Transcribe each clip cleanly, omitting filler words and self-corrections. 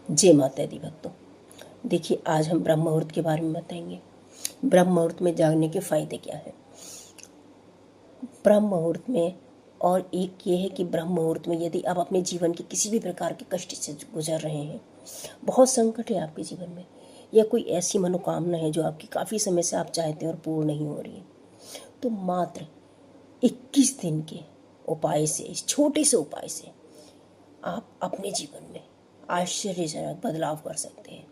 जय माता दी भक्तों। देखिए, आज हम ब्रह्म मुहूर्त के बारे में बताएंगे। ब्रह्म मुहूर्त में जागने के फायदे क्या हैं। ब्रह्म मुहूर्त में और एक ये है कि ब्रह्म मुहूर्त में यदि आप अपने जीवन के किसी भी प्रकार के कष्ट से गुजर रहे हैं, बहुत संकट है आपके जीवन में, या कोई ऐसी मनोकामना है जो आपकी काफ़ी समय से आप चाहते हैं और पूर्ण नहीं हो रही है, तो मात्र 21 दिन के उपाय से, इस छोटे से उपाय से आप अपने जीवन में आश्चर्यजनक बदलाव कर सकते हैं।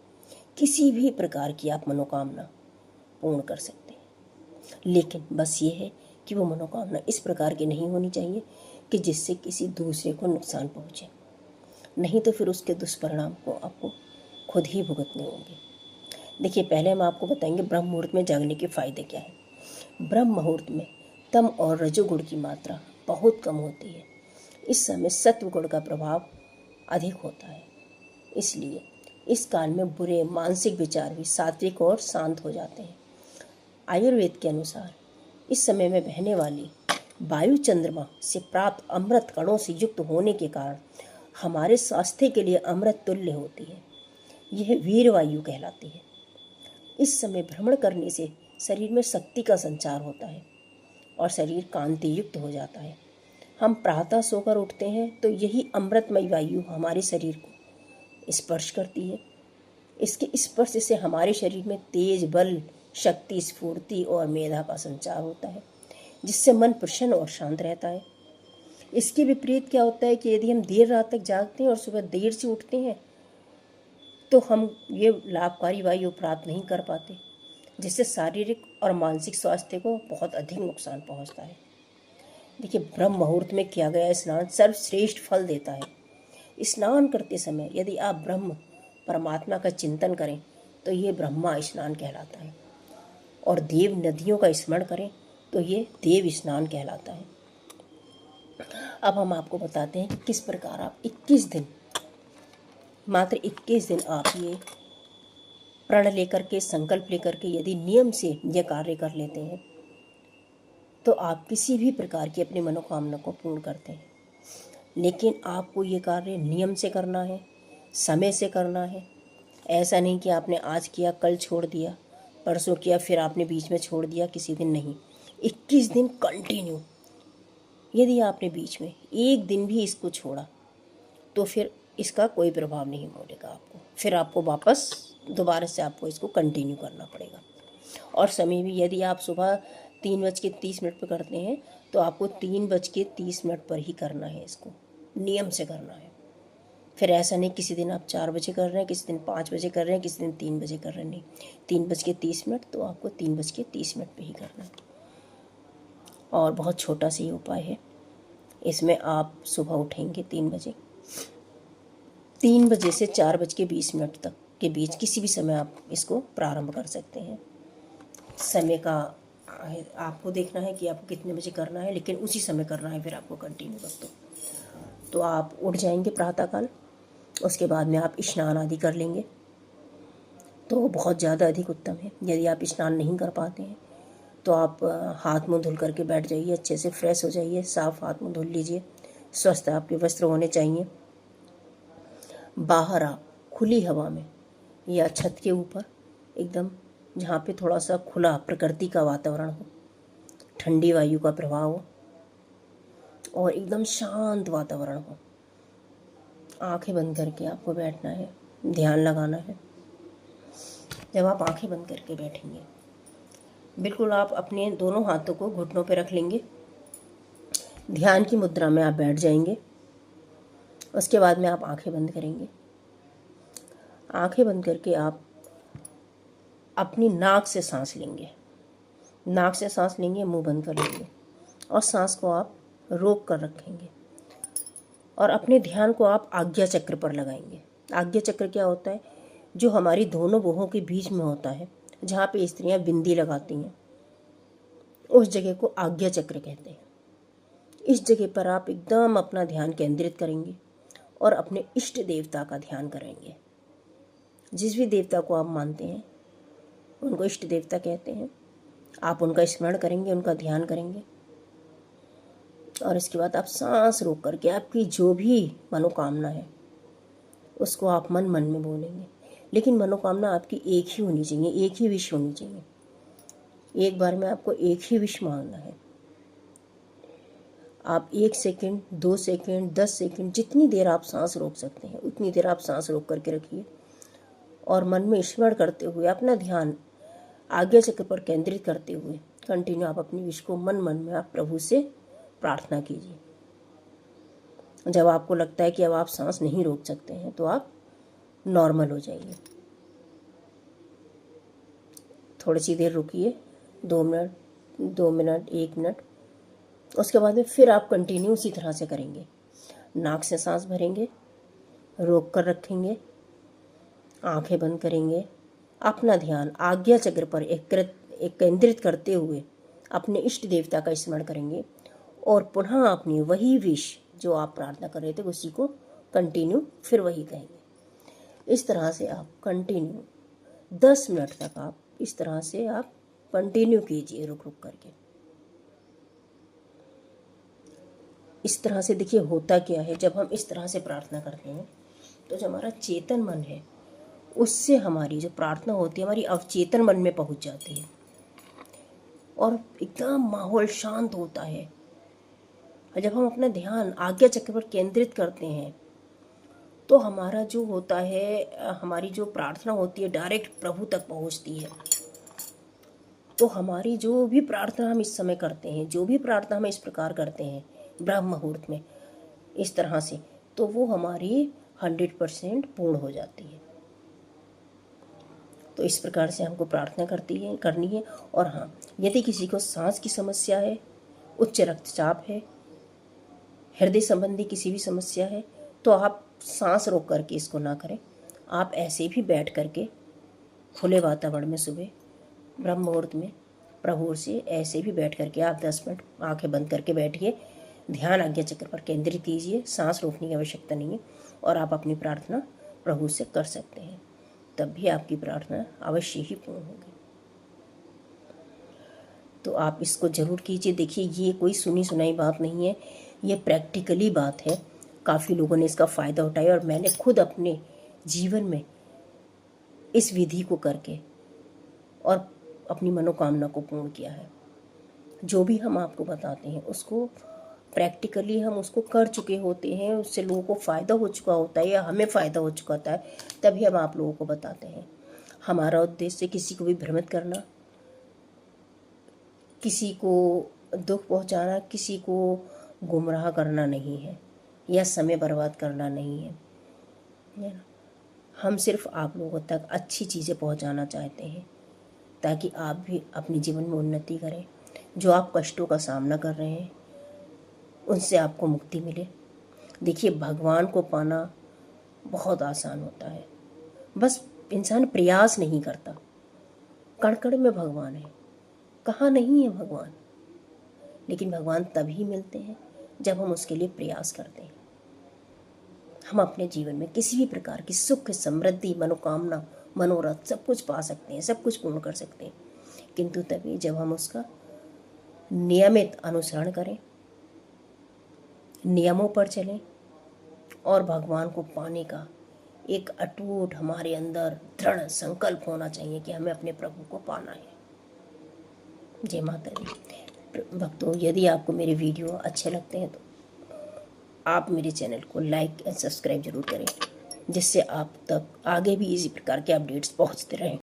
किसी भी प्रकार की आप मनोकामना पूर्ण कर सकते हैं, लेकिन बस ये है कि वो मनोकामना इस प्रकार की नहीं होनी चाहिए कि जिससे किसी दूसरे को नुकसान पहुंचे, नहीं तो फिर उसके दुष्परिणाम को आपको खुद ही भुगतने होंगे। देखिए, पहले हम आपको बताएंगे ब्रह्म मुहूर्त में जागने के फायदे क्या है। ब्रह्म मुहूर्त में तम और रजोगुण की मात्रा बहुत कम होती है। इस समय सत्व गुण का प्रभाव अधिक होता है, इसलिए इस काल में बुरे मानसिक विचार भी सात्विक और शांत हो जाते हैं। आयुर्वेद के अनुसार इस समय में बहने वाली वायु चंद्रमा से प्राप्त अमृत कणों से युक्त होने के कारण हमारे स्वास्थ्य के लिए अमृत तुल्य होती है। यह वीर वायु कहलाती है। इस समय भ्रमण करने से शरीर में शक्ति का संचार होता है और शरीर कांति युक्त हो जाता है। हम प्रातः सोकर उठते हैं तो यही अमृतमय वायु हमारे शरीर को स्पर्श करती है। इसके स्पर्श से हमारे शरीर में तेज, बल, शक्ति, स्फूर्ति और मेधा का संचार होता है, जिससे मन प्रसन्न और शांत रहता है। इसके विपरीत क्या होता है कि यदि हम देर रात तक जागते हैं और सुबह देर से उठते हैं तो हम ये लाभकारी वायु प्राप्त नहीं कर पाते, जिससे शारीरिक और मानसिक स्वास्थ्य को बहुत अधिक नुकसान पहुंचता है। देखिए, ब्रह्म मुहूर्त में किया गया स्नान सर्वश्रेष्ठ फल देता है। स्नान करते समय यदि आप ब्रह्म परमात्मा का चिंतन करें तो ये ब्रह्मा स्नान कहलाता है, और देव नदियों का स्मरण करें तो ये देव स्नान कहलाता है। अब हम आपको बताते हैं कि किस प्रकार आप 21 दिन, मात्र 21 दिन आप ये प्रण लेकर के, संकल्प लेकर के यदि नियम से यह कार्य कर लेते हैं तो आप किसी भी प्रकार की अपनी मनोकामना को पूर्ण करते हैं। लेकिन आपको ये कार्य नियम से करना है, समय से करना है। ऐसा नहीं कि आपने आज किया, कल छोड़ दिया, परसों किया, फिर आपने बीच में छोड़ दिया, किसी दिन नहीं। 21 दिन कंटिन्यू। यदि आपने बीच में एक दिन भी इसको छोड़ा तो फिर इसका कोई प्रभाव नहीं मोड़ेगा आपको, फिर आपको वापस दोबारा से आपको इसको कंटिन्यू करना पड़ेगा। और समय भी यदि आप सुबह 3:30 पर करते हैं तो आपको 3:30 पर ही करना है, इसको नियम से करना है। फिर ऐसा नहीं किसी दिन आप 4 बजे कर रहे हैं, किसी दिन 5 बजे कर रहे हैं, किसी दिन 3 बजे कर रहे हैं, नहीं। 3:30 तो आपको 3:30 पे ही करना है। और बहुत छोटा सा ही उपाय है। इसमें आप सुबह उठेंगे 3 बजे, 3 बजे से 4:20 तक के बीच किसी भी समय आप इसको प्रारंभ कर सकते हैं। समय का आपको देखना है कि आपको कितने बजे करना है, लेकिन उसी समय करना है फिर आपको कंटिन्यू कर तो आप उठ जाएंगे प्रातःकाल। उसके बाद में आप स्नान आदि कर लेंगे तो बहुत ज़्यादा अधिक उत्तम है। यदि आप स्नान नहीं कर पाते हैं तो आप हाथ मुंह धुल करके बैठ जाइए, अच्छे से फ्रेश हो जाइए, साफ हाथ मुंह धुल लीजिए, स्वस्थ आपके वस्त्र होने चाहिए। बाहर आप खुली हवा में या छत के ऊपर, एकदम जहाँ पे थोड़ा सा खुला प्रकृति का वातावरण हो, ठंडी वायु का प्रभाव हो और एकदम शांत वातावरण हो, आंखें बंद करके आपको बैठना है, ध्यान लगाना है। जब आप आंखें बंद करके बैठेंगे, बिल्कुल आप अपने दोनों हाथों को घुटनों पर रख लेंगे, ध्यान की मुद्रा में आप बैठ जाएंगे। उसके बाद में आप आंखें बंद करेंगे। आंखें बंद करके आप अपनी नाक से सांस लेंगे, नाक से सांस लेंगे, मुंह बंद कर लेंगे और सांस को आप रोक कर रखेंगे और अपने ध्यान को आप आज्ञा चक्र पर लगाएंगे। आज्ञा चक्र क्या होता है? जो हमारी दोनों बाहों के बीच में होता है, जहाँ पे स्त्रियाँ बिंदी लगाती हैं, उस जगह को आज्ञा चक्र कहते हैं। इस जगह पर आप एकदम अपना ध्यान केंद्रित करेंगे और अपने इष्ट देवता का ध्यान करेंगे। जिस भी देवता को आप मानते हैं उनको इष्ट देवता कहते हैं। आप उनका स्मरण करेंगे, उनका ध्यान करेंगे और इसके बाद आप सांस रोक करके आपकी जो भी मनोकामना है उसको आप मन मन में बोलेंगे। लेकिन मनोकामना आपकी एक ही होनी चाहिए, एक ही विश होनी चाहिए। एक बार में आपको एक ही विश मांगना है। आप 1 सेकंड, 2 सेकंड, 10 सेकंड, जितनी देर आप सांस रोक सकते हैं उतनी देर आप सांस रोक करके रखिए और मन में स्मरण करते हुए अपना ध्यान आज्ञा चक्र पर केंद्रित करते हुए कंटिन्यू आप अपनी विश को मन मन में आप प्रभु से प्रार्थना कीजिए। जब आपको लगता है कि अब आप सांस नहीं रोक सकते हैं तो आप नॉर्मल हो जाइए। थोड़ी सी देर रुकिए, 2 मिनट, 2 मिनट, 1 मिनट। उसके बाद में फिर आप कंटिन्यू उसी तरह से करेंगे। नाक से सांस भरेंगे, रोक कर रखेंगे, आंखें बंद करेंगे, अपना ध्यान आज्ञा चक्र पर एक केंद्रित करते हुए अपने इष्ट देवता का स्मरण करेंगे और पुनः अपनी वही विश जो आप प्रार्थना कर रहे थे उसी को कंटिन्यू फिर वही कहेंगे। इस तरह से आप कंटिन्यू 10 मिनट तक आप इस तरह से आप कंटिन्यू कीजिए, रुक रुक करके। इस तरह से देखिए होता क्या है, जब हम इस तरह से प्रार्थना करते हैं तो जो हमारा चेतन मन है उससे हमारी जो प्रार्थना होती है हमारी अवचेतन मन में पहुंच जाती है और एकदम माहौल शांत होता है। और जब हम अपना ध्यान आज्ञा चक्र पर केंद्रित करते हैं तो हमारा जो होता है, हमारी जो प्रार्थना होती है डायरेक्ट प्रभु तक पहुंचती है। तो हमारी जो भी प्रार्थना हम इस समय करते हैं, जो भी प्रार्थना हम इस प्रकार करते हैं ब्रह्म मुहूर्त में इस तरह से, तो वो हमारी 100% पूर्ण हो जाती है। तो इस प्रकार से हमको प्रार्थना करनी है। और हाँ, यदि किसी को सांस की समस्या है, उच्च रक्तचाप है, हृदय संबंधी किसी भी समस्या है, तो आप सांस रोक करके इसको ना करें। आप ऐसे भी बैठ करके खुले वातावरण में सुबह ब्रह्म मुहूर्त में प्रभु से ऐसे भी बैठ करके आप 10 मिनट आंखें बंद करके बैठिए, ध्यान आज्ञा चक्र पर केंद्रित कीजिए, सांस रोकने की आवश्यकता नहीं है और आप अपनी प्रार्थना प्रभु से कर सकते हैं। तब भी आपकी प्रार्थना अवश्य ही पूर्ण होगी। तो आप इसको ज़रूर कीजिए। देखिए, ये कोई सुनी सुनाई बात नहीं है, ये प्रैक्टिकली बात है। काफ़ी लोगों ने इसका फ़ायदा उठाया और मैंने खुद अपने जीवन में इस विधि को करके और अपनी मनोकामना को पूर्ण किया है। जो भी हम आपको बताते हैं उसको प्रैक्टिकली हम उसको कर चुके होते हैं, उससे लोगों को फ़ायदा हो चुका होता है या हमें फ़ायदा हो चुका होता है, तभी हम आप लोगों को बताते हैं। हमारा उद्देश्य किसी को भी भ्रमित करना, किसी को दुख पहुंचाना, किसी को गुमराह करना नहीं है या समय बर्बाद करना नहीं है ना। हम सिर्फ आप लोगों तक अच्छी चीज़ें पहुंचाना चाहते हैं ताकि आप भी अपने जीवन में उन्नति करें। जो आप कष्टों का सामना कर रहे हैं उनसे आपको मुक्ति मिले। देखिए, भगवान को पाना बहुत आसान होता है, बस इंसान प्रयास नहीं करता। कण कण में भगवान है, कहाँ नहीं है भगवान। लेकिन भगवान तभी मिलते हैं जब हम उसके लिए प्रयास करते हैं। हम अपने जीवन में किसी भी प्रकार की सुख, समृद्धि, मनोकामना, मनोरथ सब कुछ पा सकते हैं, सब कुछ पूर्ण कर सकते हैं, किंतु तभी जब हम उसका नियमित अनुसरण करें, नियमों पर चलें और भगवान को पाने का एक अटूट हमारे अंदर दृढ़ संकल्प होना चाहिए कि हमें अपने प्रभु को पाना है। जय माता दी। भक्तों, यदि आपको मेरे वीडियो अच्छे लगते हैं तो आप मेरे चैनल को लाइक एंड सब्सक्राइब जरूर करें, जिससे आप तक आगे भी इसी प्रकार के अपडेट्स पहुंचते रहें।